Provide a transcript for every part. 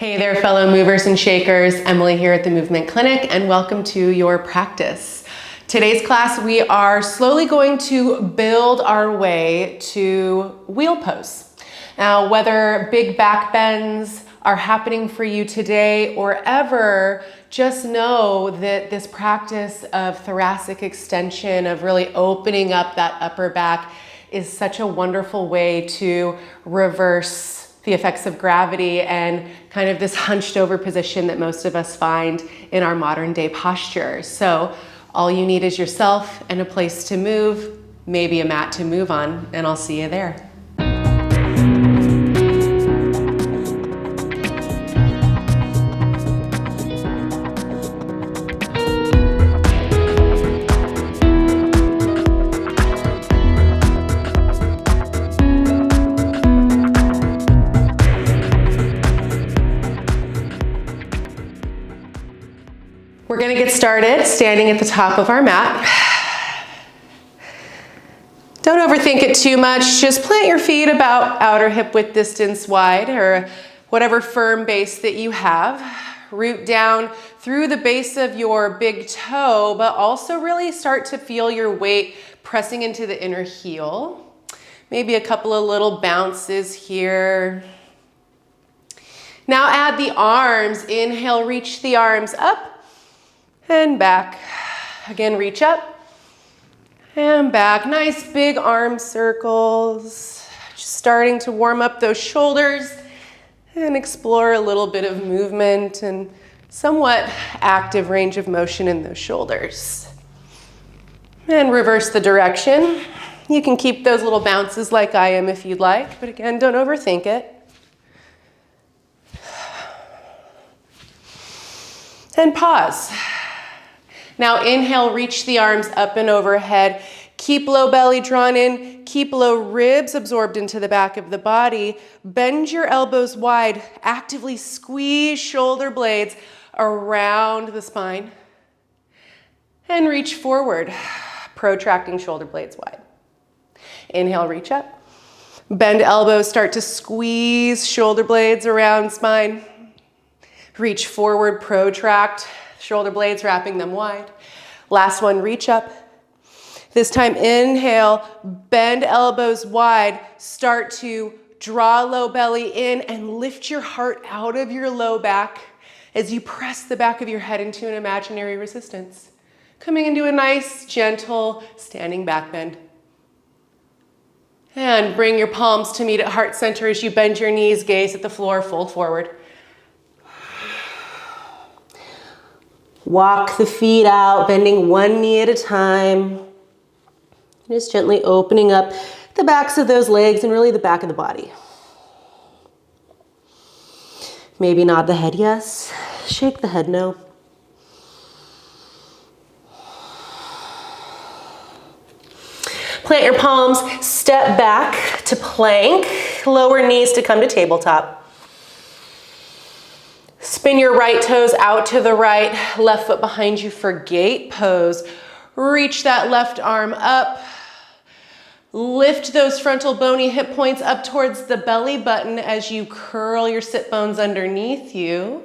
Hey there, fellow movers and shakers. Emily here at the Movement Clinic, and welcome to your practice. Today's class, we are slowly going to build our way to wheel pose. Now, whether big back bends are happening for you today or ever, just know that this practice of thoracic extension, of really opening up that upper back, is such a wonderful way to reverse the effects of gravity and kind of this hunched over position that most of us find in our modern day posture. So all you need is yourself and a place to move, maybe a mat to move on, and I'll see you there. We're going to get started standing at the top of our mat. Don't overthink it too much. Just plant your feet about outer hip width distance wide, or whatever firm base that you have. Root down through the base of your big toe, but also really start to feel your weight pressing into the inner heel. Maybe a couple of little bounces here. Now add the arms. Inhale, reach the arms up and back. Again, reach up and back. Nice big arm circles. Just starting to warm up those shoulders and explore a little bit of movement and somewhat active range of motion in those shoulders. And reverse the direction. You can keep those little bounces like I am if you'd like, but again, don't overthink it. And pause. Now inhale, reach the arms up and overhead. Keep low belly drawn in. Keep low ribs absorbed into the back of the body. Bend your elbows wide. Actively squeeze shoulder blades around the spine. And reach forward, protracting shoulder blades wide. Inhale, reach up. Bend elbows, start to squeeze shoulder blades around spine. Reach forward, protract shoulder blades, wrapping them wide. Last one, reach up. This time, inhale, bend elbows wide. Start to draw low belly in and lift your heart out of your low back as you press the back of your head into an imaginary resistance. Coming into a nice, gentle, standing back bend. And bring your palms to meet at heart center as you bend your knees, gaze at the floor, fold forward. Walk the feet out, bending one knee at a time. Just gently opening up the backs of those legs and really the back of the body. Maybe nod the head yes, shake the head no. Plant your palms, step back to plank, lower knees to come to tabletop. Spin your right toes out to the right, left foot behind you for gate pose. Reach that left arm up. Lift those frontal bony hip points up towards the belly button as you curl your sit bones underneath you.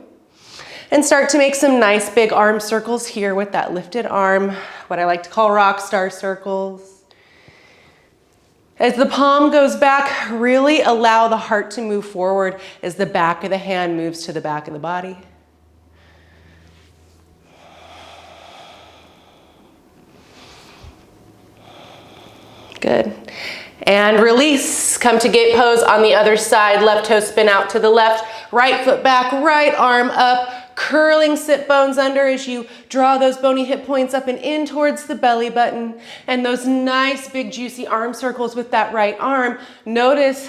And start to make some nice big arm circles here with that lifted arm, what I like to call rock star circles. As the palm goes back, really allow the heart to move forward as the back of the hand moves to the back of the body. Good. And release. Come to gate pose on the other side. Left toe spin out to the left. Right foot back, right arm up. Curling sit bones under as you draw those bony hip points up and in towards the belly button. And those nice big juicy arm circles with that right arm. Notice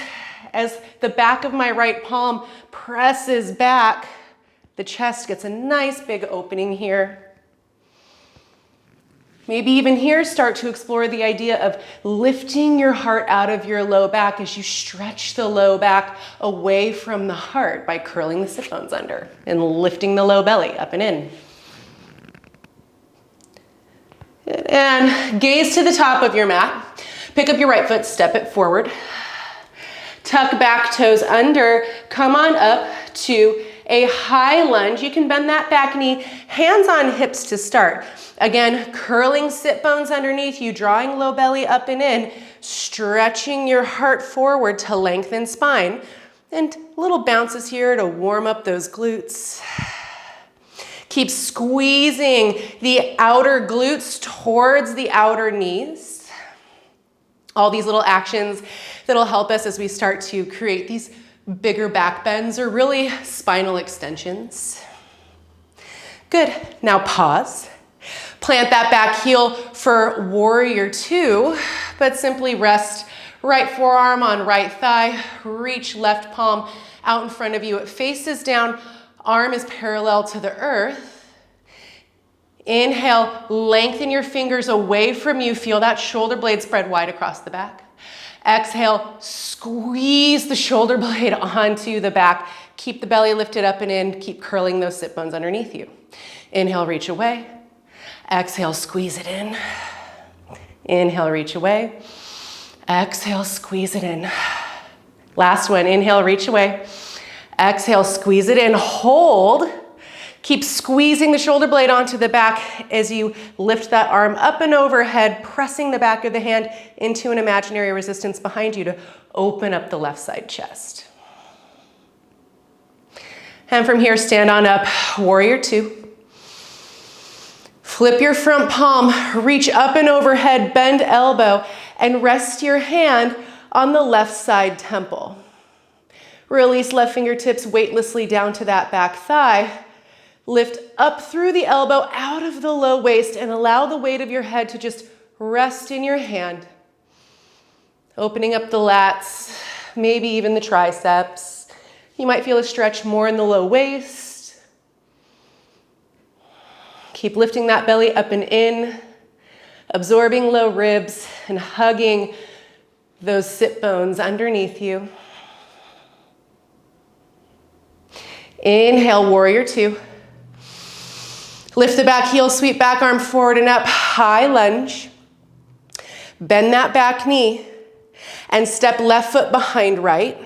as the back of my right palm presses back, the chest gets a nice big opening here. Maybe even here start to explore the idea of lifting your heart out of your low back as you stretch the low back away from the heart by curling the sit bones under and lifting the low belly up and in. And gaze to the top of your mat. Pick up your right foot, step it forward. Tuck back toes under, come on up to a high lunge. You can bend that back knee, hands on hips to start. Again, curling sit bones underneath you, drawing low belly up and in, stretching your heart forward to lengthen spine. And little bounces here to warm up those glutes. Keep squeezing the outer glutes towards the outer knees. All these little actions that'll help us as we start to create these bigger back bends or really spinal extensions. Good, now pause. Plant that back heel for warrior two, but simply rest right forearm on right thigh, reach left palm out in front of you. It faces down, arm is parallel to the earth. Inhale, lengthen your fingers away from you. Feel that shoulder blade spread wide across the back. Exhale, squeeze the shoulder blade onto the back. Keep the belly lifted up and in. Keep curling those sit bones underneath you. Inhale, reach away. Exhale, squeeze it in. Inhale, reach away. Exhale, squeeze it in. Last one, inhale, reach away. Exhale, squeeze it in, hold. Keep squeezing the shoulder blade onto the back as you lift that arm up and overhead, pressing the back of the hand into an imaginary resistance behind you to open up the left side chest. And from here, stand on up, warrior two. Flip your front palm, reach up and overhead, bend elbow, and rest your hand on the left side temple. Release left fingertips weightlessly down to that back thigh. Lift up through the elbow, out of the low waist, and allow the weight of your head to just rest in your hand. Opening up the lats, maybe even the triceps. You might feel a stretch more in the low waist. Keep lifting that belly up and in, absorbing low ribs and hugging those sit bones underneath you. Inhale, warrior two. Lift the back heel, sweep back arm forward and up, high lunge. Bend that back knee and step left foot behind right.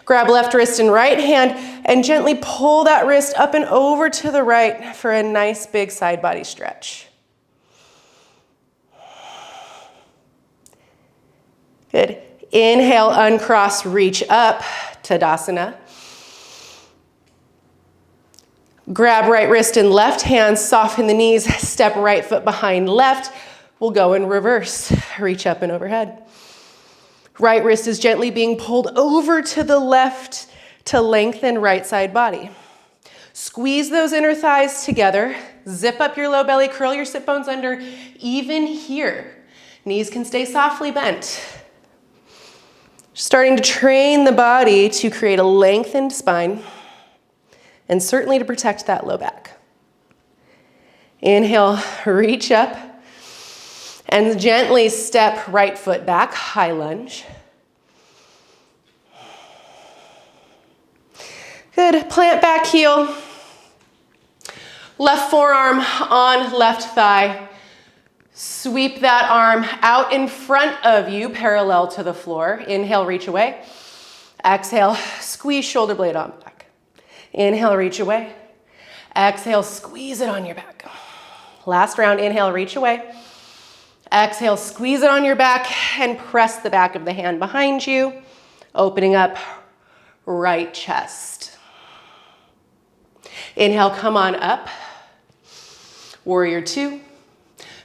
Grab left wrist and right hand and gently pull that wrist up and over to the right for a nice big side body stretch. Good. Inhale, uncross, reach up, Tadasana. Grab right wrist and left hand, soften the knees, step right foot behind left. We'll go in reverse, reach up and overhead. Right wrist is gently being pulled over to the left to lengthen right side body. Squeeze those inner thighs together, zip up your low belly, curl your sit bones under, even here. Knees can stay softly bent. Starting to train the body to create a lengthened spine and certainly to protect that low back. Inhale, reach up and gently step right foot back, high lunge. Good, plant back heel. Left forearm on left thigh. Sweep that arm out in front of you, parallel to the floor. Inhale, reach away. Exhale, squeeze shoulder blade on back. Inhale, reach away. Exhale, squeeze it on your back. Last round, inhale, reach away. Exhale, squeeze it on your back and press the back of the hand behind you, opening up right chest. Inhale, come on up. Warrior two.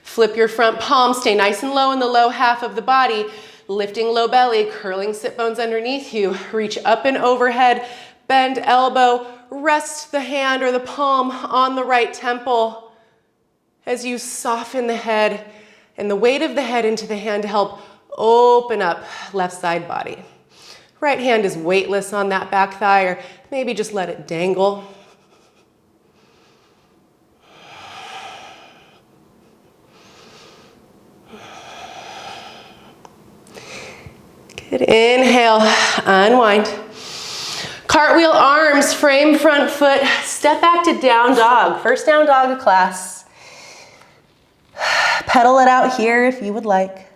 Flip your front palm, stay nice and low in the low half of the body, lifting low belly, curling sit bones underneath you. Reach up and overhead, bend elbow, rest the hand or the palm on the right temple as you soften the head and the weight of the head into the hand to help open up left side body. Right hand is weightless on that back thigh, or maybe just let it dangle. Good, inhale, unwind. Cartwheel arms, frame front foot, step back to down dog. First down dog of class. Pedal it out here if you would like.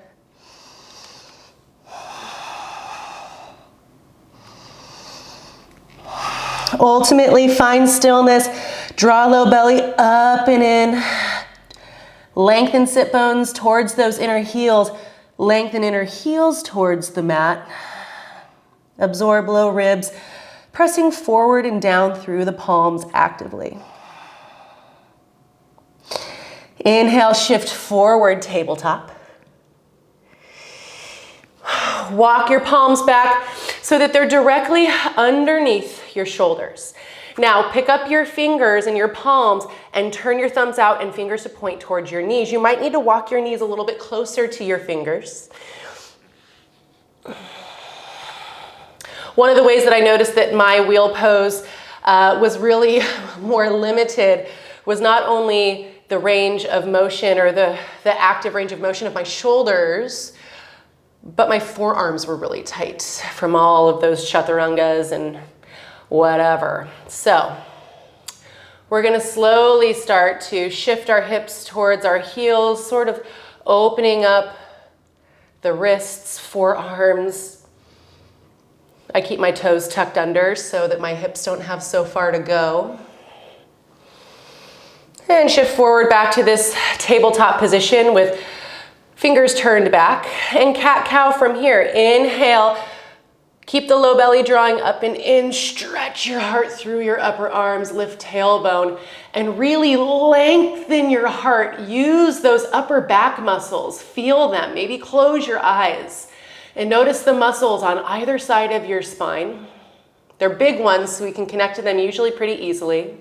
Ultimately, find stillness. Draw low belly up and in. Lengthen sit bones towards those inner heels. Lengthen inner heels towards the mat. Absorb low ribs, pressing forward and down through the palms actively. Inhale, shift forward, tabletop. Walk your palms back so that they're directly underneath your shoulders. Now, pick up your fingers and your palms and turn your thumbs out and fingers to point towards your knees. You might need to walk your knees a little bit closer to your fingers. One of the ways that I noticed that my wheel pose was really more limited was not only the range of motion or the active range of motion of my shoulders, but my forearms were really tight from all of those chaturangas and whatever. So we're gonna slowly start to shift our hips towards our heels, sort of opening up the wrists, forearms. I keep my toes tucked under so that my hips don't have so far to go. And shift forward back to this tabletop position with fingers turned back. And cat-cow from here. Inhale, keep the low belly drawing up and in. Stretch your heart through your upper arms, lift tailbone, and really lengthen your heart. Use those upper back muscles. Feel them. Maybe close your eyes and notice the muscles on either side of your spine. They're big ones, so we can connect to them usually pretty easily.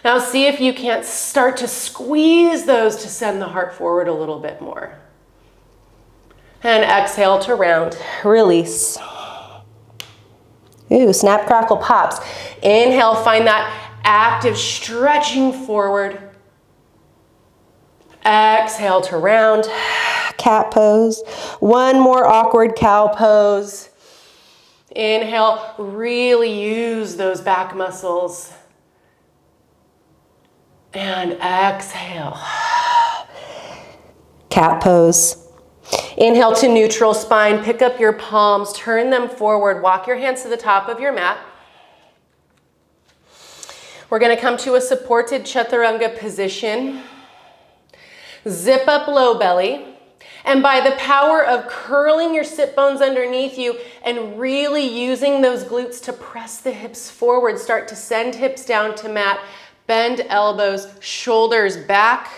Now see if you can't start to squeeze those to send the heart forward a little bit more. And exhale to round, release. Ooh, snap, crackle, pops. Inhale, find that active stretching forward. Exhale to round, cat pose. One more awkward cow pose. Inhale, really use those back muscles. And exhale, cat pose. Inhale to neutral spine, pick up your palms, turn them forward, walk your hands to the top of your mat. We're gonna come to a supported chaturanga position. Zip up low belly, and by the power of curling your sit bones underneath you and really using those glutes to press the hips forward, start to send hips down to mat. Bend elbows, shoulders back,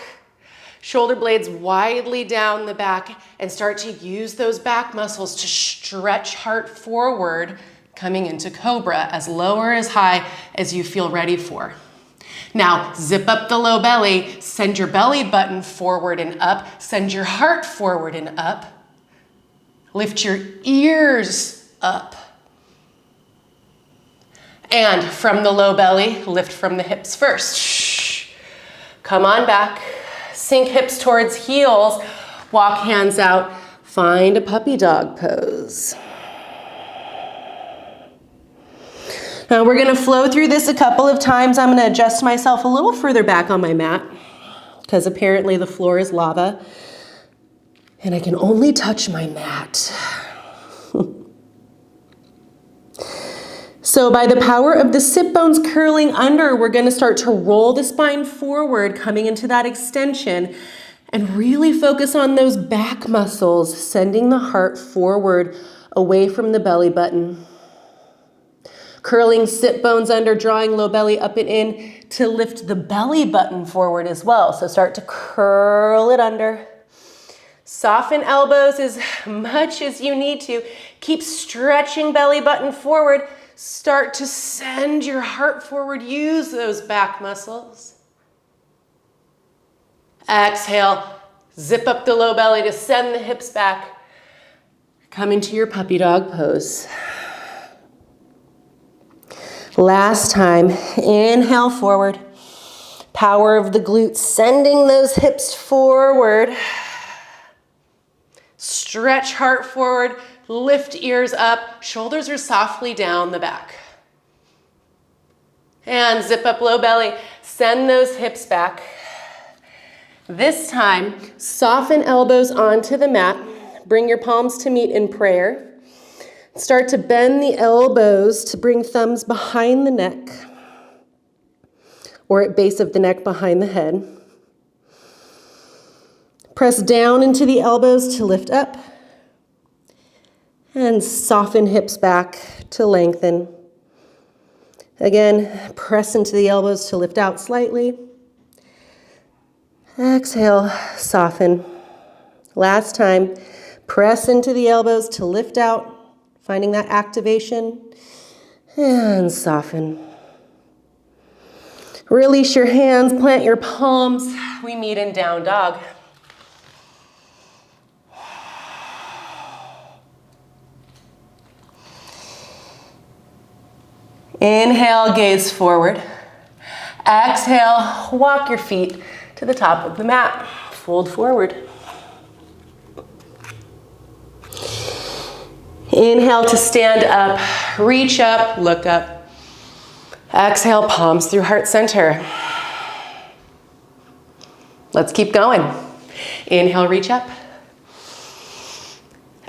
shoulder blades widely down the back, and start to use those back muscles to stretch heart forward, coming into cobra as low or as high as you feel ready for. Now, zip up the low belly, send your belly button forward and up, send your heart forward and up, lift your ears up. And from the low belly, lift from the hips first. Come on back. Sink hips towards heels. Walk hands out. Find a puppy dog pose. Now we're gonna flow through this a couple of times. I'm gonna adjust myself a little further back on my mat because apparently the floor is lava and I can only touch my mat. So by the power of the sit bones curling under, we're gonna start to roll the spine forward, coming into that extension, and really focus on those back muscles, sending the heart forward away from the belly button. Curling sit bones under, drawing low belly up and in to lift the belly button forward as well. So start to curl it under. Soften elbows as much as you need to. Keep stretching belly button forward. Start to send your heart forward. Use those back muscles. Exhale, zip up the low belly to send the hips back. Come into your puppy dog pose. Last time, inhale forward. Power of the glutes, sending those hips forward. Stretch heart forward. Lift ears up, shoulders are softly down the back. And zip up low belly, send those hips back. This time, soften elbows onto the mat. Bring your palms to meet in prayer. Start to bend the elbows to bring thumbs behind the neck. or at base of the neck behind the head. Press down into the elbows to lift up. And soften hips back to lengthen. Again, press into the elbows to lift out slightly. Exhale, soften. Last time, press into the elbows to lift out, finding that activation, and soften. Release your hands, plant your palms. We meet in down dog. Inhale, gaze forward. Exhale, walk your feet to the top of the mat. Fold forward. Inhale to stand up, reach up, look up. Exhale, palms through heart center. Let's keep going. Inhale, reach up.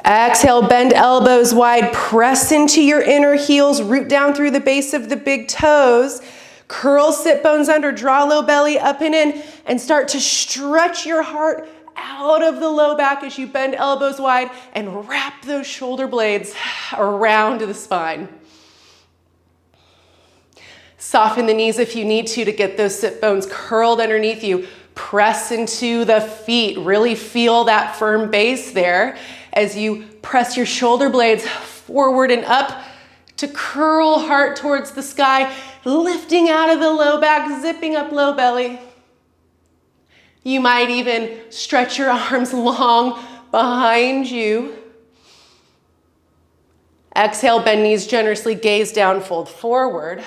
Exhale, bend elbows wide, press into your inner heels, root down through the base of the big toes, curl sit bones under, draw low belly up and in, and start to stretch your heart out of the low back as you bend elbows wide and wrap those shoulder blades around the spine. Soften the knees if you need to get those sit bones curled underneath you. Press into the feet. Really feel that firm base there as you press your shoulder blades forward and up to curl heart towards the sky, lifting out of the low back, zipping up low belly. You might even stretch your arms long behind you. Exhale, bend knees generously, gaze down, fold forward.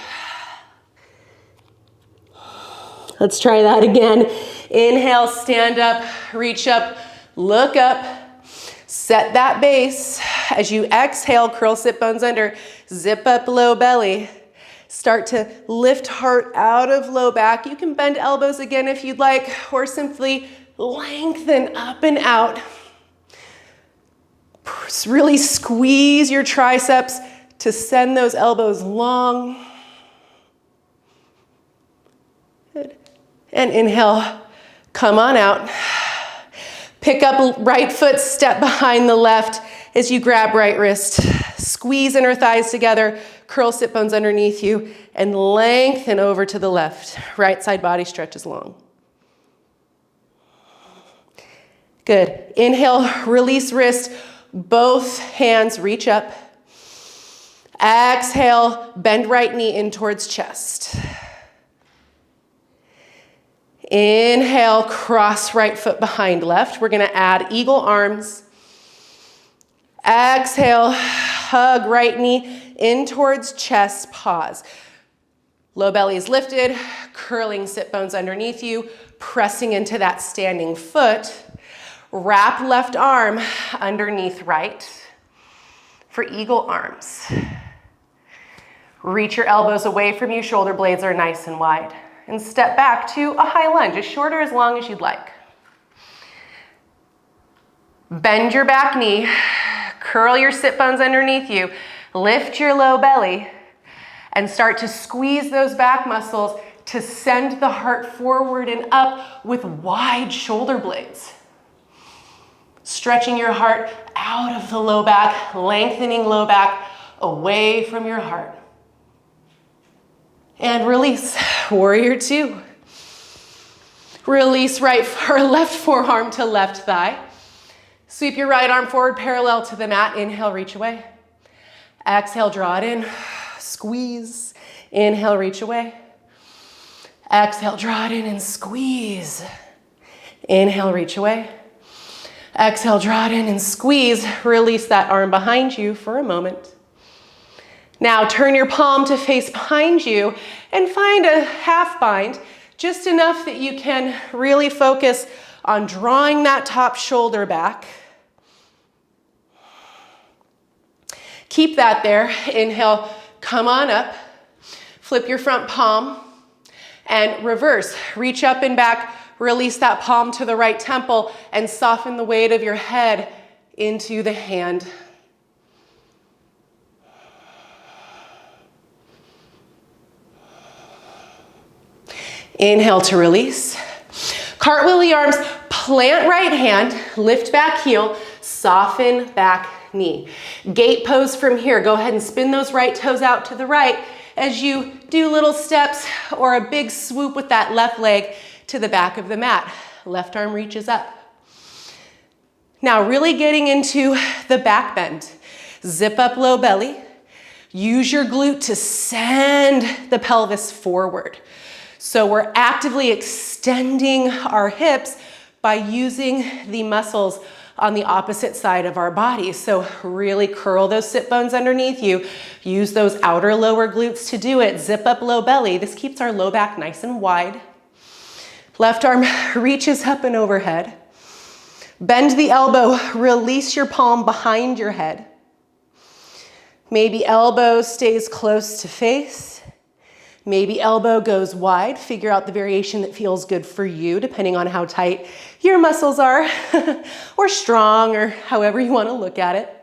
Let's try that again. Inhale, stand up, reach up, look up. Set that base. As you exhale, curl sit bones under, zip up low belly. Start to lift heart out of low back. You can bend elbows again if you'd like, or simply lengthen up and out. Really squeeze your triceps to send those elbows long. Good. And inhale, come on out. Pick up right foot, step behind the left as you grab right wrist. Squeeze inner thighs together, curl sit bones underneath you, and lengthen over to the left. Right side body stretches long. Good. Inhale, release wrist, both hands reach up. Exhale, bend right knee in towards chest. Inhale, cross right foot behind left. We're gonna add eagle arms. Exhale, hug right knee in towards chest, pause. Low belly is lifted, curling sit bones underneath you, pressing into that standing foot. Wrap left arm underneath right for eagle arms. Reach your elbows away from you, shoulder blades are nice and wide. And step back to a high lunge, as short or as long as you'd like. Bend your back knee, curl your sit bones underneath you, lift your low belly, and start to squeeze those back muscles to send the heart forward and up with wide shoulder blades. Stretching your heart out of the low back, lengthening low back away from your heart. And release, warrior two. Release left forearm to left thigh. Sweep your right arm forward parallel to the mat. Inhale, reach away. Exhale, draw it in. Squeeze. Inhale, reach away. Exhale, draw it in and squeeze. Inhale, reach away. Exhale, draw it in and squeeze. Release that arm behind you for a moment. Now turn your palm to face behind you and find a half bind, just enough that you can really focus on drawing that top shoulder back. Keep that there. Inhale, come on up. Flip your front palm and reverse. Reach up and back, release that palm to the right temple and soften the weight of your head into the hand. Inhale to release. Cartwheel the arms, plant right hand, lift back heel, soften back knee. Gate pose from here. Go ahead and spin those right toes out to the right as you do little steps or a big swoop with that left leg to the back of the mat. Left arm reaches up. Now really getting into the back bend. Zip up low belly. Use your glute to send the pelvis forward. So we're actively extending our hips by using the muscles on the opposite side of our body. So really curl those sit bones underneath you. Use those outer lower glutes to do it. Zip up low belly. This keeps our low back nice and wide. Left arm reaches up and overhead. Bend the elbow, release your palm behind your head. Maybe elbow stays close to face. Maybe elbow goes wide. Figure out the variation that feels good for you, depending on how tight your muscles are, or strong, or however you want to look at it.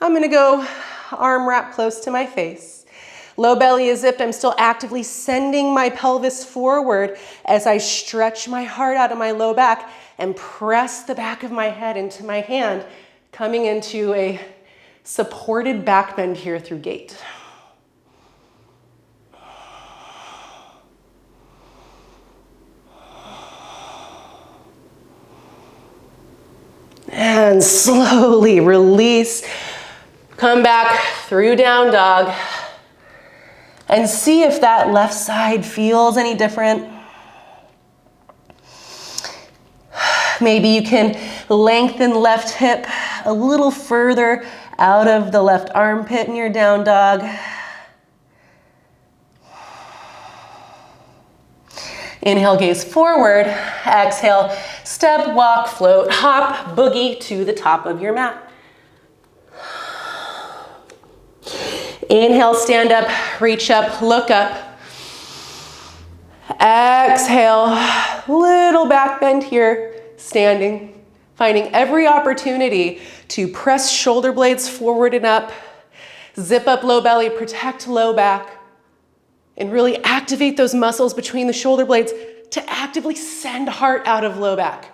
I'm going to go arm wrap close to my face. Low belly is zipped. I'm still actively sending my pelvis forward as I stretch my heart out of my low back and press the back of my head into my hand, coming into a supported back bend here through gate. And slowly release. Come back through down dog. And see if that left side feels any different. Maybe you can lengthen left hip a little further out of the left armpit in your down dog. Inhale, gaze forward. Exhale, step, walk, float, hop, boogie to the top of your mat. Inhale, stand up, reach up, look up. Exhale, little back bend here, standing. Finding every opportunity to press shoulder blades forward and up, zip up low belly, protect low back, and really activate those muscles between the shoulder blades to actively send heart out of low back.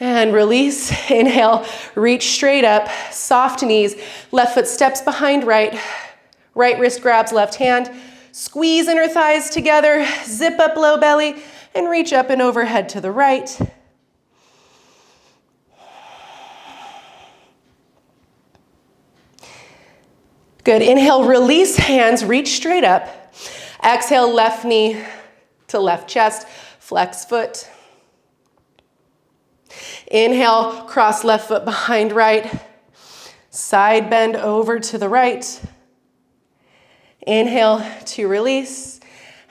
And release, inhale, reach straight up, soft knees, left foot steps behind right, right wrist grabs left hand, squeeze inner thighs together, zip up low belly, and reach up and overhead to the right. Good, inhale, release hands, reach straight up. Exhale, left knee to left chest, flex foot. Inhale, cross left foot behind right. Side bend over to the right. Inhale to release.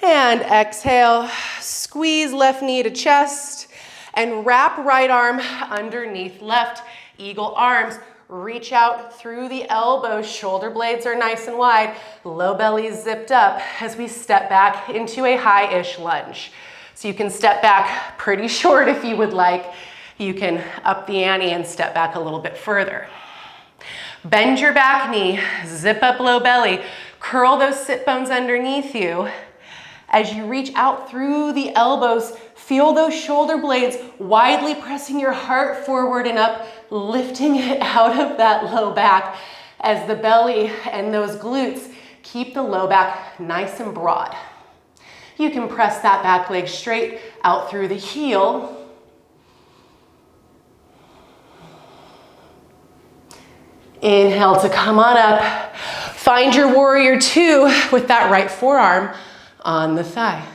And exhale, squeeze left knee to chest. And wrap right arm underneath left. Eagle arms. Reach out through the elbows. Shoulder blades are nice and wide. Low belly zipped up as we step back into a high-ish lunge. So you can step back pretty short if you would like. You can up the ante and step back a little bit further. Bend your back knee, zip up low belly, curl those sit bones underneath you. As you reach out through the elbows, feel those shoulder blades widely pressing your heart forward and up, lifting it out of that low back as the belly and those glutes keep the low back nice and broad. You can press that back leg straight out through the heel. Inhale to come on up. Find your warrior two with that right forearm on the thigh.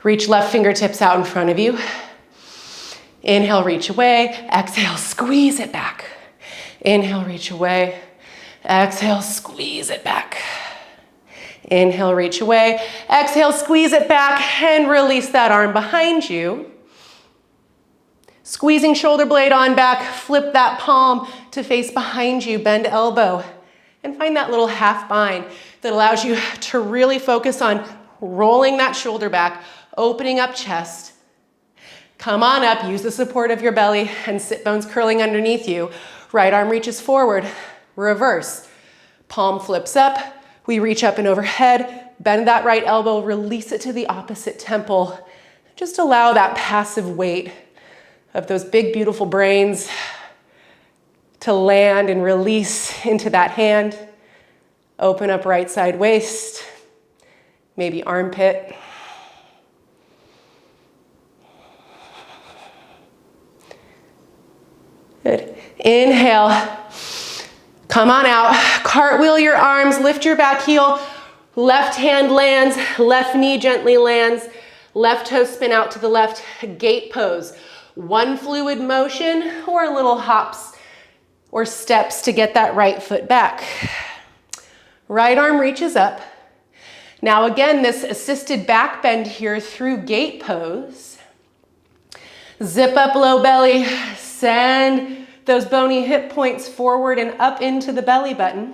Reach left fingertips out in front of you. Inhale, reach away. Exhale, squeeze it back. Inhale, reach away. Exhale, squeeze it back. Inhale, reach away. Exhale, squeeze it back and release that arm behind you. Squeezing shoulder blade on back, flip that palm to face behind you, bend elbow, and find that little half bind that allows you to really focus on rolling that shoulder back, opening up chest. Come on up, use the support of your belly and sit bones curling underneath you. Right arm reaches forward, reverse. Palm flips up, We reach up and overhead, bend that right elbow, release it to the opposite temple. Just allow that passive weight of those big, beautiful brains to land and release into that hand. Open up right side waist, maybe armpit. Good. Inhale. Come on out. Cartwheel your arms, lift your back heel. Left hand lands, left knee gently lands. Left toe spin out to the left, gate pose. One fluid motion or little hops or steps to get that right foot back. Right arm reaches up. Now again, this assisted back bend here through gate pose. Zip up low belly, send those bony hip points forward and up into the belly button.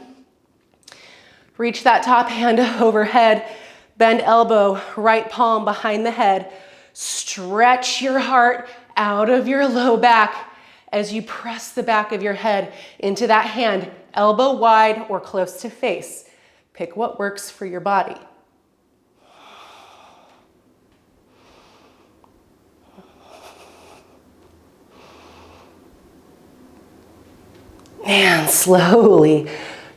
Reach that top hand overhead, bend elbow, right palm behind the head. Stretch your heart out of your low back as you press the back of your head into that hand, elbow wide or close to face. Pick what works for your body. And slowly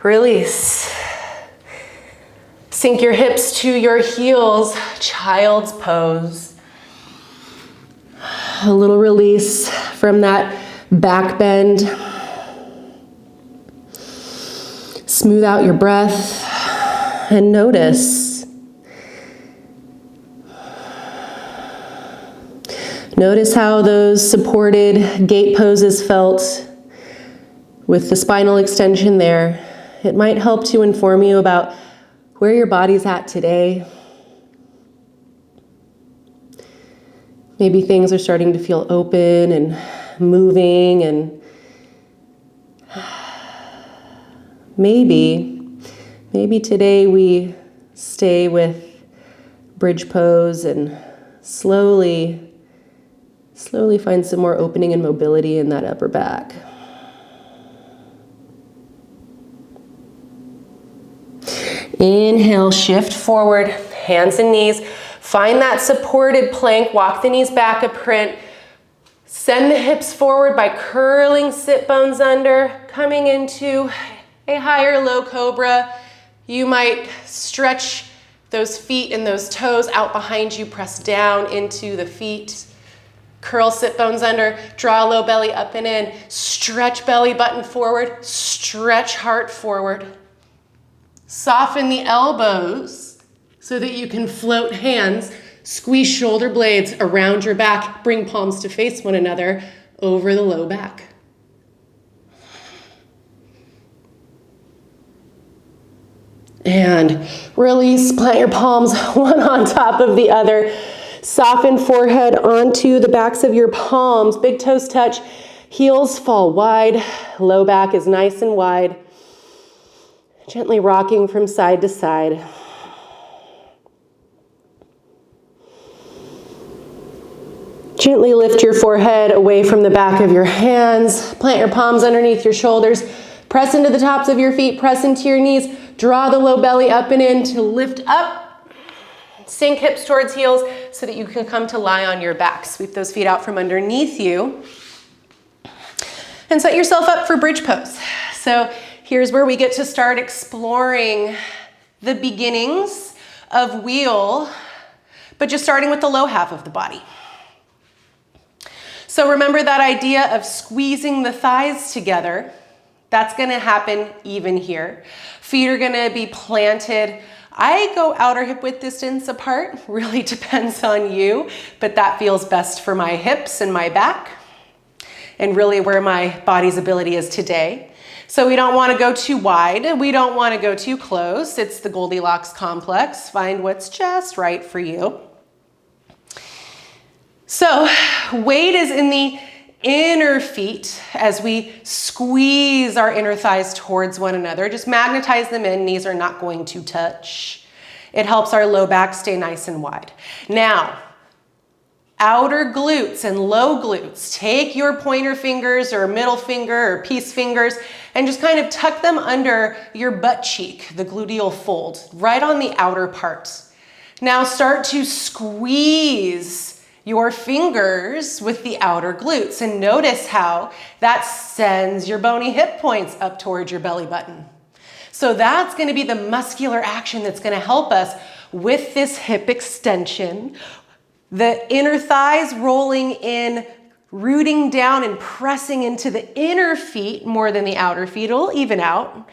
release. Sink your hips to your heels, child's pose. A little release from that back bend. Smooth out your breath and notice. Notice how those supported gate poses felt with the spinal extension there. It might help to inform you about where your body's at today. Maybe things are starting to feel open and moving, and maybe today we stay with bridge pose and slowly find some more opening and mobility in that upper back. Inhale, shift forward, hands and knees. Find that supported plank, walk the knees back a print. Send the hips forward by curling sit bones under, coming into a higher low cobra. You might stretch those feet and those toes out behind you, press down into the feet. Curl sit bones under, draw low belly up and in. Stretch belly button forward, stretch heart forward. Soften the elbows so that you can float hands. Squeeze shoulder blades around your back. Bring palms to face one another over the low back. And release, plant your palms one on top of the other. Soften forehead onto the backs of your palms. Big toes touch, heels fall wide. Low back is nice and wide. Gently rocking from side to side. Gently lift your forehead away from the back of your hands. Plant your palms underneath your shoulders. Press into the tops of your feet. Press into your knees. Draw the low belly up and in to lift up. Sink hips towards heels so that you can come to lie on your back. Sweep those feet out from underneath you. And set yourself up for bridge pose. So here's where we get to start exploring the beginnings of wheel, but just starting with the low half of the body. So remember that idea of squeezing the thighs together. That's gonna happen even here. Feet are gonna be planted. I go outer hip width distance apart, really depends on you, but that feels best for my hips and my back, and really where my body's ability is today. So we don't want to go too wide. We don't want to go too close. It's the Goldilocks complex. Find what's just right for you. So weight is in the inner feet as we squeeze our inner thighs towards one another. Just magnetize them in. Knees are not going to touch. It helps our low back stay nice and wide. Now, outer glutes and low glutes. Take your pointer fingers or middle finger or peace fingers And just kind of tuck them under your butt cheek, the gluteal fold, right on the outer part. Now start to squeeze your fingers with the outer glutes and notice how that sends your bony hip points up towards your belly button. So that's going to be the muscular action that's going to help us with this hip extension. The inner thighs rolling in, rooting down and pressing into the inner feet more than the outer feet. It'll even out.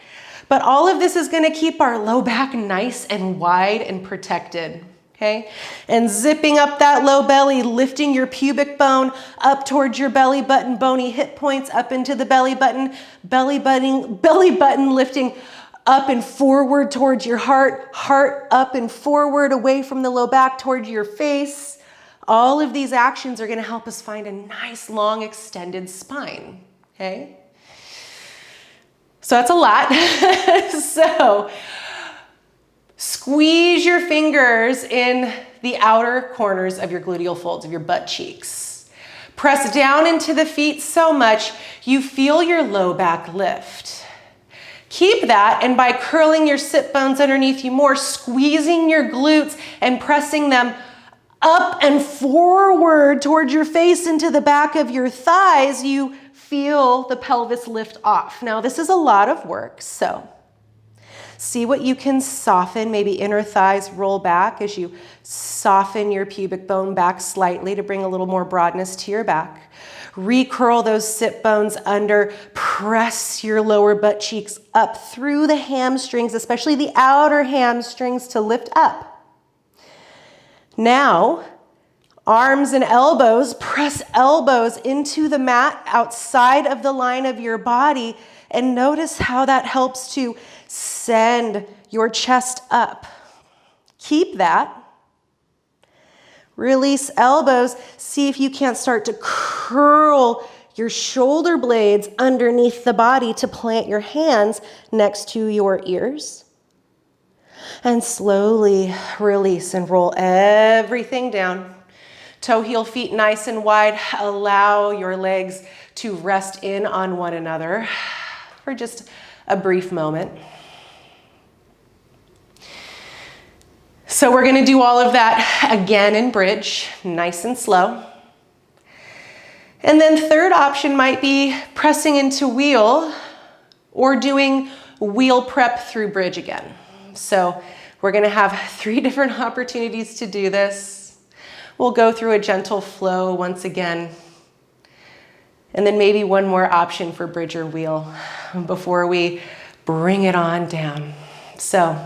But all of this is going to keep our low back nice and wide and protected. Okay? And zipping up that low belly, lifting your pubic bone up towards your belly button, bony hip points up into the belly button lifting up and forward towards your heart, heart up and forward away from the low back towards your face. All of these actions are going to help us find a nice long extended spine. Okay? So that's a lot. So squeeze your fingers in the outer corners of your gluteal folds of your butt cheeks. Press down into the feet so much you feel your low back lift. Keep that, and by curling your sit bones underneath you more, squeezing your glutes and pressing them up and forward towards your face into the back of your thighs, you feel the pelvis lift off. Now, this is a lot of work, so see what you can soften. Maybe inner thighs roll back as you soften your pubic bone back slightly to bring a little more broadness to your back. Recurl those sit bones under. Press your lower butt cheeks up through the hamstrings, especially the outer hamstrings, to lift up. Now, arms and elbows, press elbows into the mat outside of the line of your body, and notice how that helps to send your chest up. Keep that. Release elbows. See if you can't start to curl your shoulder blades underneath the body to plant your hands next to your ears. And slowly release and roll everything down. Toe, heel, feet nice and wide. Allow your legs to rest in on one another for just a brief moment. So we're going to do all of that again in bridge, nice and slow. And then third option might be pressing into wheel or doing wheel prep through bridge again. So we're going to have 3 different opportunities to do this. We'll go through a gentle flow once again. And then maybe one more option for bridge or wheel before we bring it on down. So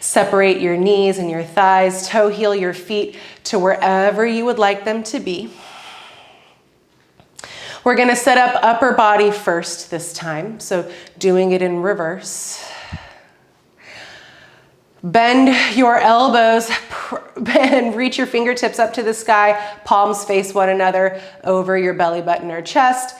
separate your knees and your thighs, toe heel your feet to wherever you would like them to be. We're going to set up upper body first this time, so doing it in reverse. Bend your elbows and reach your fingertips up to the sky, palms face one another over your belly button or chest.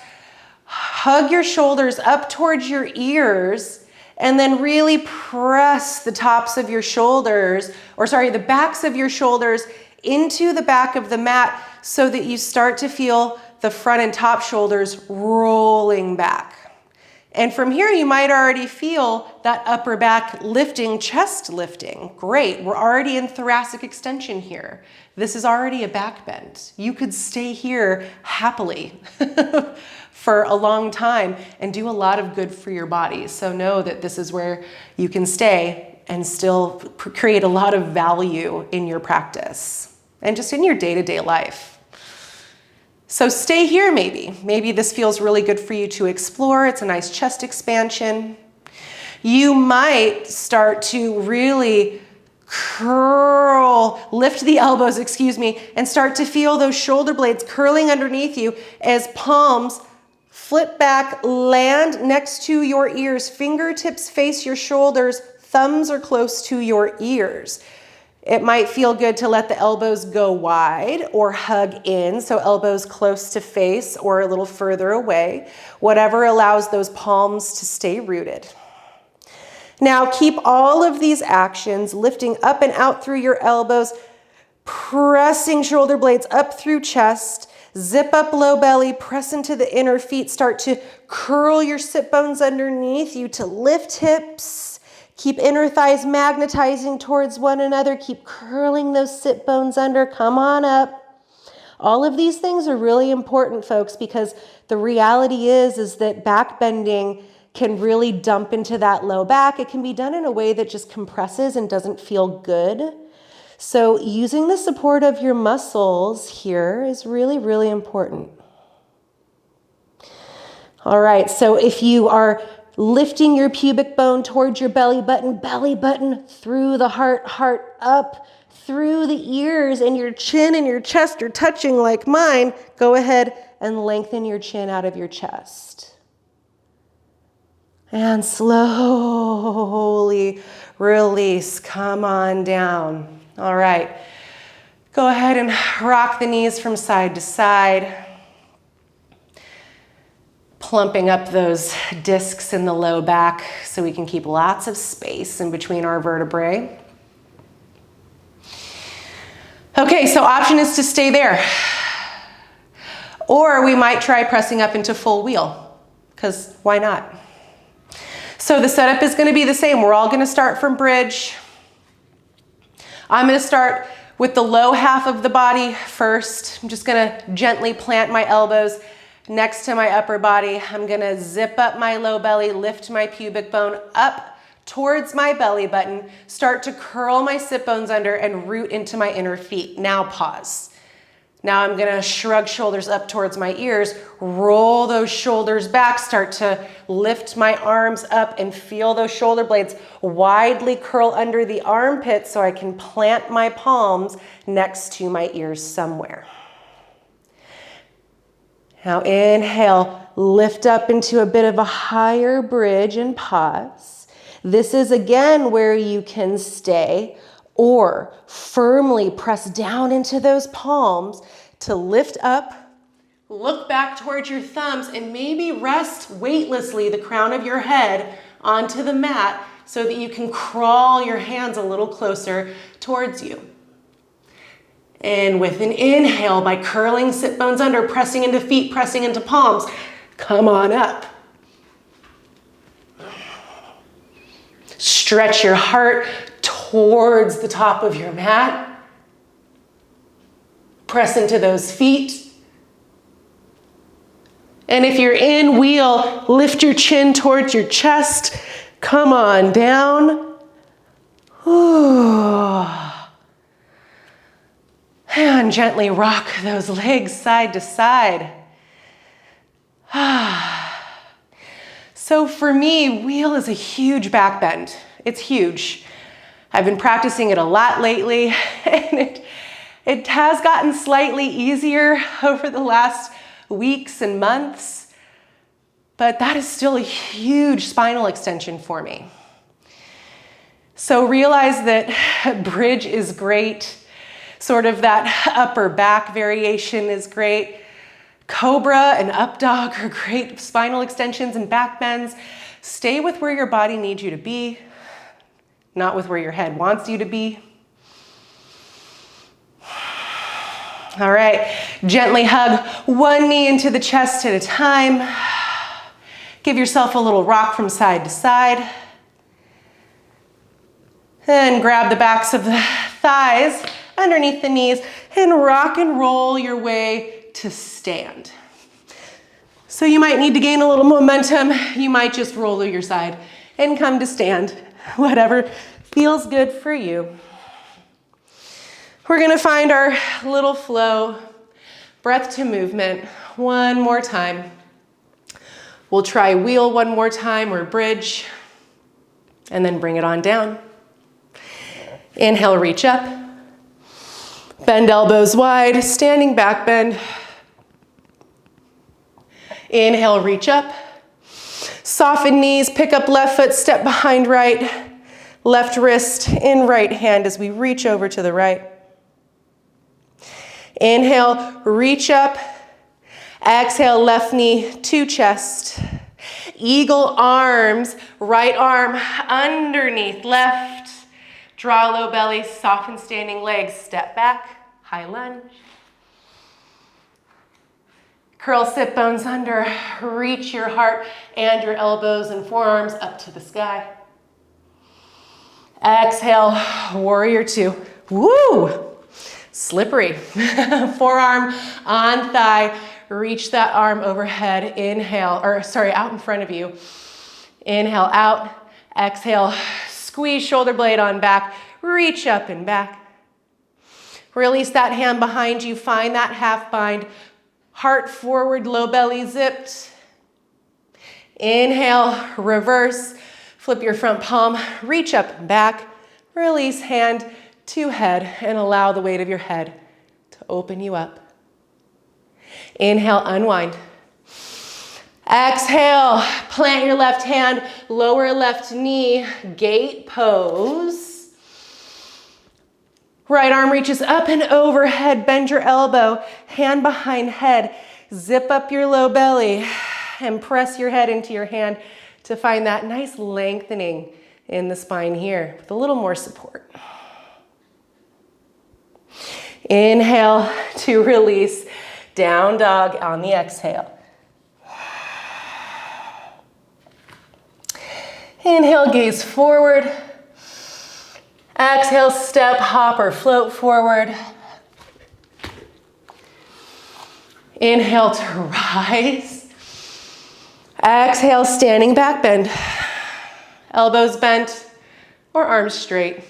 Hug your shoulders up towards your ears, and then really press the tops of your shoulders, the backs of your shoulders into the back of the mat so that you start to feel the front and top shoulders rolling back. And from here, you might already feel that upper back lifting, chest lifting. Great, we're already in thoracic extension here. This is already a back bend. You could stay here happily for a long time and do a lot of good for your body. So know that this is where you can stay and still create a lot of value in your practice and just in your day-to-day life. So stay here maybe. Maybe this feels really good for you to explore. It's a nice chest expansion. You might start to really lift the elbows, and start to feel those shoulder blades curling underneath you as palms flip back, land next to your ears. Fingertips face your shoulders, thumbs are close to your ears. It might feel good to let the elbows go wide or hug in, so elbows close to face or a little further away, whatever allows those palms to stay rooted. Now keep all of these actions lifting up and out through your elbows, pressing shoulder blades up through chest, Zip up low belly, press into the inner feet, start to curl your sit bones underneath you to lift hips. Keep inner thighs magnetizing towards one another. Keep curling those sit bones under. Come on up. All of these things are really important, folks, because the reality is that back bending can really dump into that low back. It can be done in a way that just compresses and doesn't feel good. So using the support of your muscles here is really, really important. All right, so if you are lifting your pubic bone towards your belly button through the heart, heart up through the ears, and your chin and your chest are touching like mine, go ahead and lengthen your chin out of your chest. And slowly release, come on down. All right, go ahead and rock the knees from side to side, plumping up those discs in the low back so we can keep lots of space in between our vertebrae. Okay, so option is to stay there. Or we might try pressing up into full wheel, because why not? So the setup is going to be the same. We're all going to start from bridge. I'm going to start with the low half of the body first. I'm just going to gently plant my elbows next to my upper body. I'm going to zip up my low belly, lift my pubic bone up towards my belly button, start to curl my sit bones under and root into my inner feet. Now pause. Now I'm gonna shrug shoulders up towards my ears, roll those shoulders back, start to lift my arms up and feel those shoulder blades widely curl under the armpits so I can plant my palms next to my ears somewhere. Now inhale, lift up into a bit of a higher bridge and pause. This is again where you can stay or firmly press down into those palms to lift up, look back towards your thumbs, and maybe rest weightlessly the crown of your head onto the mat so that you can crawl your hands a little closer towards you. And with an inhale, by curling sit bones under, pressing into feet, pressing into palms, come on up. Stretch your heart towards the top of your mat. Press into those feet. And if you're in wheel, lift your chin towards your chest. Come on down. And gently rock those legs side to side. So for me, wheel is a huge back bend. It's huge. I've been practicing it a lot lately, and it has gotten slightly easier over the last weeks and months, but that is still a huge spinal extension for me. So realize that bridge is great. Sort of that upper back variation is great. Cobra and up dog are great spinal extensions and back bends. Stay with where your body needs you to be, not with where your head wants you to be. All right, gently hug one knee into the chest at a time. Give yourself a little rock from side to side. And grab the backs of the thighs underneath the knees and rock and roll your way to stand. So you might need to gain a little momentum. You might just roll to your side and come to stand, whatever feels good for you. We're gonna find our little flow, breath to movement, one more time. We'll try wheel one more time or bridge, and then bring it on down. Inhale, reach up. Bend elbows wide, standing back bend. Inhale, reach up. Soften knees, pick up left foot, step behind right. Left wrist in right hand as we reach over to the right. Inhale, reach up. Exhale, left knee to chest. Eagle arms, right arm underneath left. Draw low belly, soften standing legs, step back, high lunge. Curl sit bones under, reach your heart and your elbows and forearms up to the sky. Exhale, warrior two. Woo! Slippery. Forearm on thigh, reach that arm overhead. Inhale, out in front of you. Inhale out, exhale, squeeze shoulder blade on back, reach up and back. Release that hand behind you, find that half bind. Heart forward, low belly zipped. Inhale, reverse. Flip your front palm, reach up and back. Release hand to head and allow the weight of your head to open you up. Inhale, unwind. Exhale, plant your left hand, lower left knee, gate pose. Right arm reaches up and overhead, bend your elbow, hand behind head, zip up your low belly and press your head into your hand to find that nice lengthening in the spine here with a little more support. Inhale to release, down dog on the exhale. Inhale, gaze forward. Exhale, step, hop, or float forward. Inhale to rise. Exhale, standing back bend. Elbows bent or arms straight.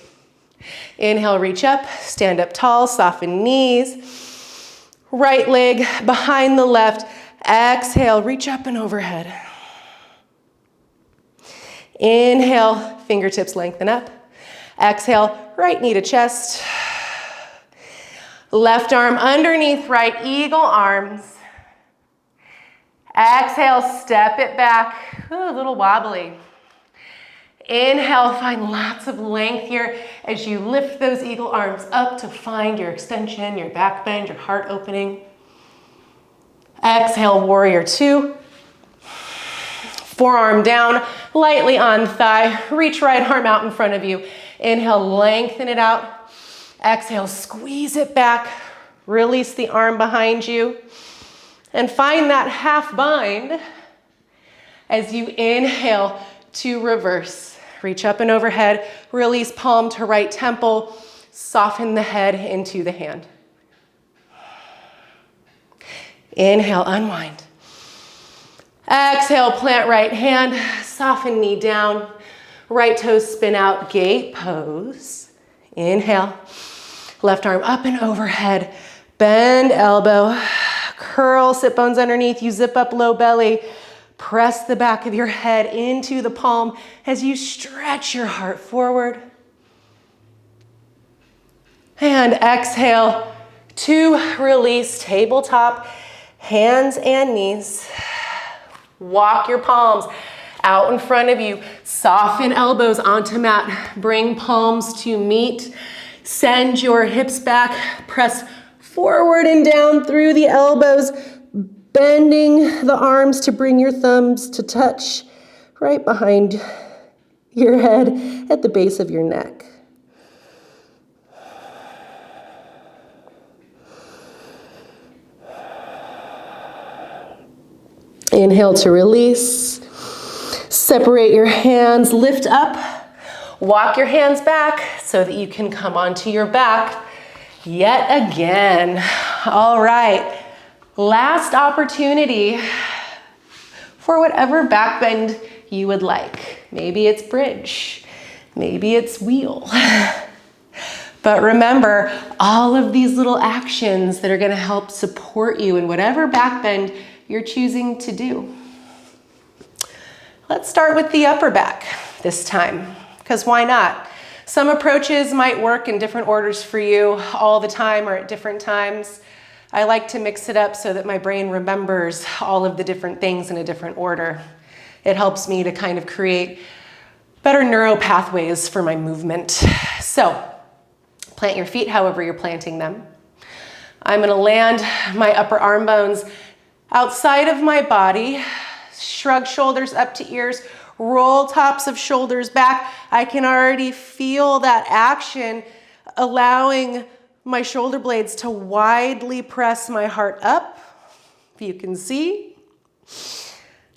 Inhale, reach up, stand up tall, soften knees. Right leg behind the left. Exhale, reach up and overhead. Inhale, fingertips lengthen up. Exhale, right knee to chest. Left arm underneath right, eagle arms. Exhale, step it back. Ooh, a little wobbly. Inhale, find lots of length here as you lift those eagle arms up to find your extension, your back bend, your heart opening. Exhale, warrior two. Forearm down, lightly on thigh. Reach right arm out in front of you. Inhale, lengthen it out. Exhale, squeeze it back. Release the arm behind you. And find that half bind as you inhale to reverse. Reach up and overhead. Release palm to right temple. Soften the head into the hand. Inhale, unwind. Exhale, plant right hand. Soften knee down. Right toes spin out, gate pose. Inhale. Left arm up and overhead. Bend elbow. Curl sit bones underneath. You zip up low belly. Press the back of your head into the palm as you stretch your heart forward. And exhale to release, tabletop, hands and knees. Walk your palms out in front of you. Soften elbows onto mat. Bring palms to meet. Send your hips back. Press forward and down through the elbows. Bending the arms to bring your thumbs to touch right behind your head at the base of your neck. Inhale to release. Separate your hands, lift up. Walk your hands back so that you can come onto your back yet again. All right. Last opportunity for whatever back bend you would like. Maybe it's bridge, maybe it's wheel. But remember, all of these little actions that are gonna help support you in whatever back bend you're choosing to do. Let's start with the upper back this time, because why not? Some approaches might work in different orders for you all the time or at different times. I like to mix it up so that my brain remembers all of the different things in a different order. It helps me to kind of create better neural pathways for my movement. So, plant your feet however you're planting them. I'm gonna land my upper arm bones outside of my body, shrug shoulders up to ears, roll tops of shoulders back. I can already feel that action, allowing my shoulder blades to widely press my heart up. you can see.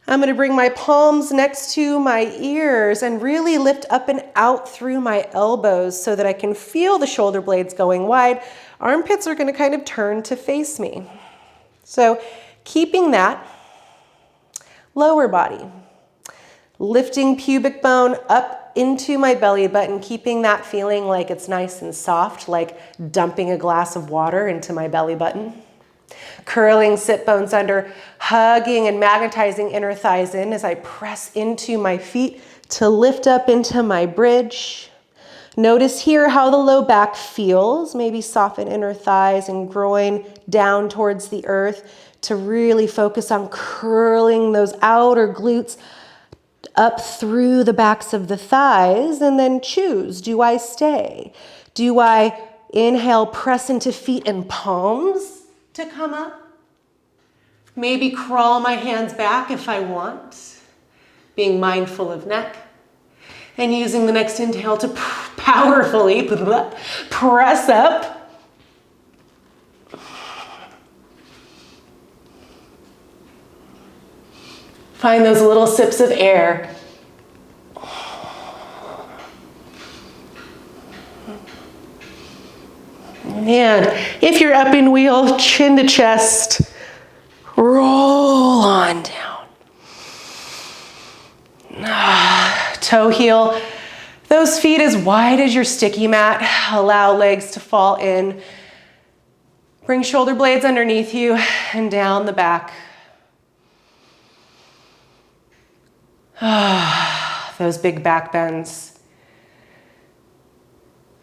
I'm gonna bring my palms next to my ears and really lift up and out through my elbows so that I can feel the shoulder blades going wide. Armpits are gonna kind of turn to face me. So keeping that, lower body. Lifting pubic bone up into my belly button, keeping that feeling like it's nice and soft, like dumping a glass of water into my belly button. Curling sit bones under, hugging and magnetizing inner thighs in as I press into my feet to lift up into my bridge. Notice here how the low back feels. Maybe soften inner thighs and groin down towards the earth to really focus on curling those outer glutes up through the backs of the thighs, and then choose. Do I stay? Do I inhale, press into feet and palms to come up? Maybe crawl my hands back if I want, being mindful of neck. And using the next inhale to powerfully press up. Find those little sips of air. And if you're up in wheel, chin to chest, roll on down. Toe heel, those feet as wide as your sticky mat. Allow legs to fall in. Bring shoulder blades underneath you and down the back. Those big back bends.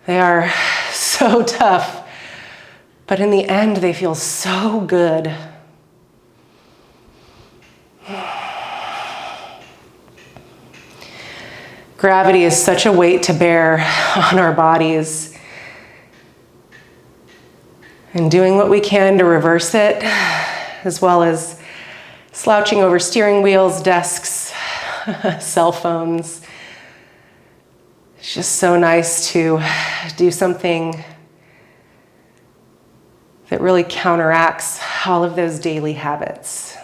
They are so tough, but in the end, they feel so good. Gravity is such a weight to bear on our bodies. And doing what we can to reverse it, as well as slouching over steering wheels, desks, cell phones. It's just so nice to do something that really counteracts all of those daily habits.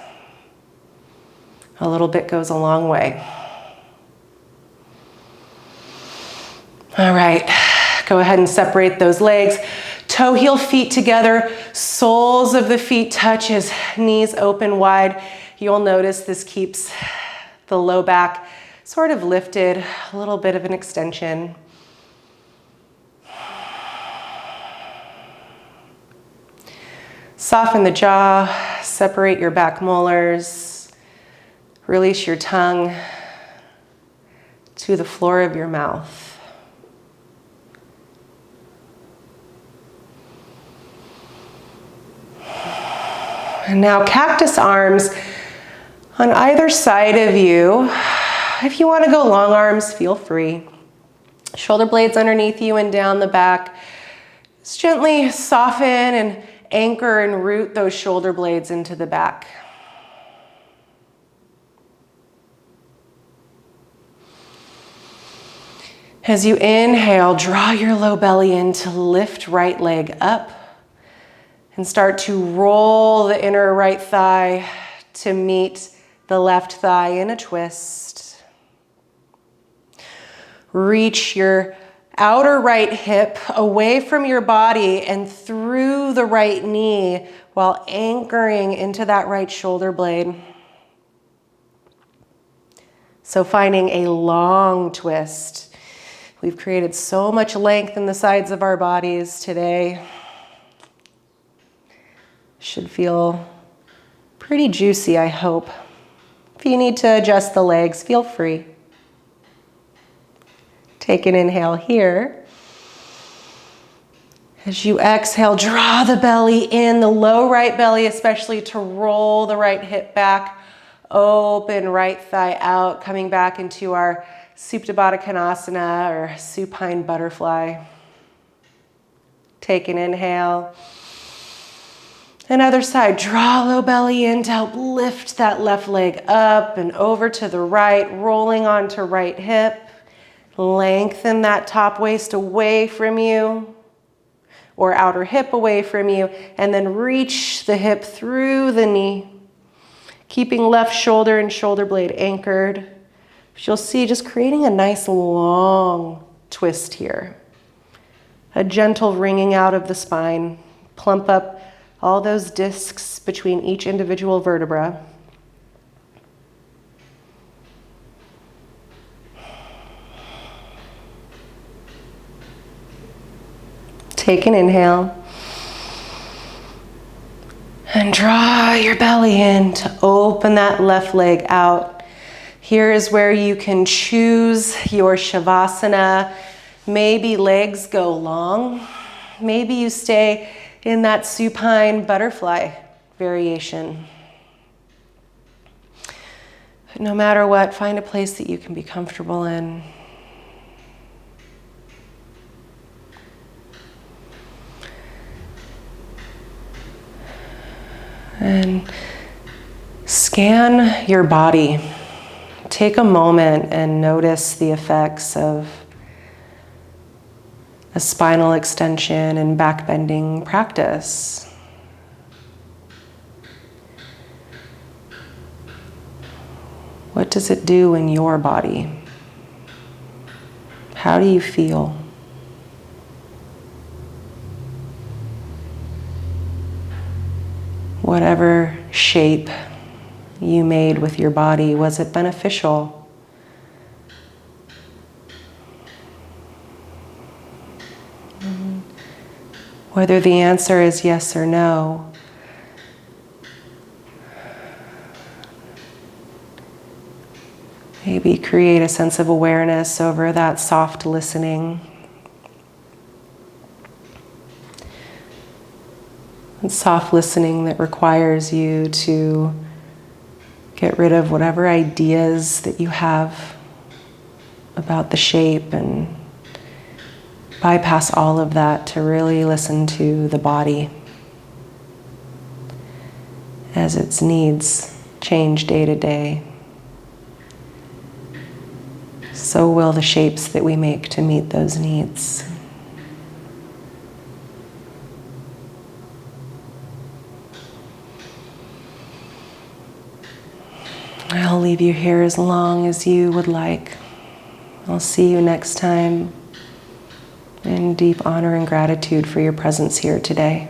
A little bit goes a long way. All right, go ahead and separate those legs. Toe heel feet together, soles of the feet touch as knees open wide. You'll notice this keeps the low back sort of lifted, a little bit of an extension. Soften the jaw, separate your back molars, release your tongue to the floor of your mouth. And now cactus arms on either side of you. If you want to go long arms, feel free. Shoulder blades underneath you and down the back. Just gently soften and anchor and root those shoulder blades into the back. As you inhale, draw your low belly in to lift right leg up. And start to roll the inner right thigh to meet the left thigh in a twist. Reach your outer right hip away from your body and through the right knee while anchoring into that right shoulder blade. So finding a long twist. We've created so much length in the sides of our bodies today. Should feel pretty juicy, I hope. If you need to adjust the legs, feel free. Take an inhale here. As you exhale, draw the belly in, the low right belly, especially to roll the right hip back. Open right thigh out, coming back into our Supta Baddha Konasana or supine butterfly. Take an inhale. And other side, draw low belly in to help lift that left leg up and over to the right, rolling onto right hip. Lengthen that top waist away from you or outer hip away from you, and then reach the hip through the knee. Keeping left shoulder and shoulder blade anchored. You'll see just creating a nice long twist here. A gentle wringing out of the spine. Plump up all those discs between each individual vertebra. Take an inhale. And draw your belly in to open that left leg out. Here is where you can choose your Shavasana. Maybe legs go long. Maybe you stay in that supine butterfly variation. But no matter what, find a place that you can be comfortable in. And scan your body. Take a moment and notice the effects of a spinal extension and back bending practice. What does it do in your body? How do you feel? Whatever shape you made with your body, was it beneficial? Whether the answer is yes or no, maybe create a sense of awareness over that soft listening. And soft listening that requires you to get rid of whatever ideas that you have about the shape and bypass all of that to really listen to the body as its needs change day to day. So will the shapes that we make to meet those needs. I'll leave you here as long as you would like. I'll see you next time in deep honor and gratitude for your presence here today.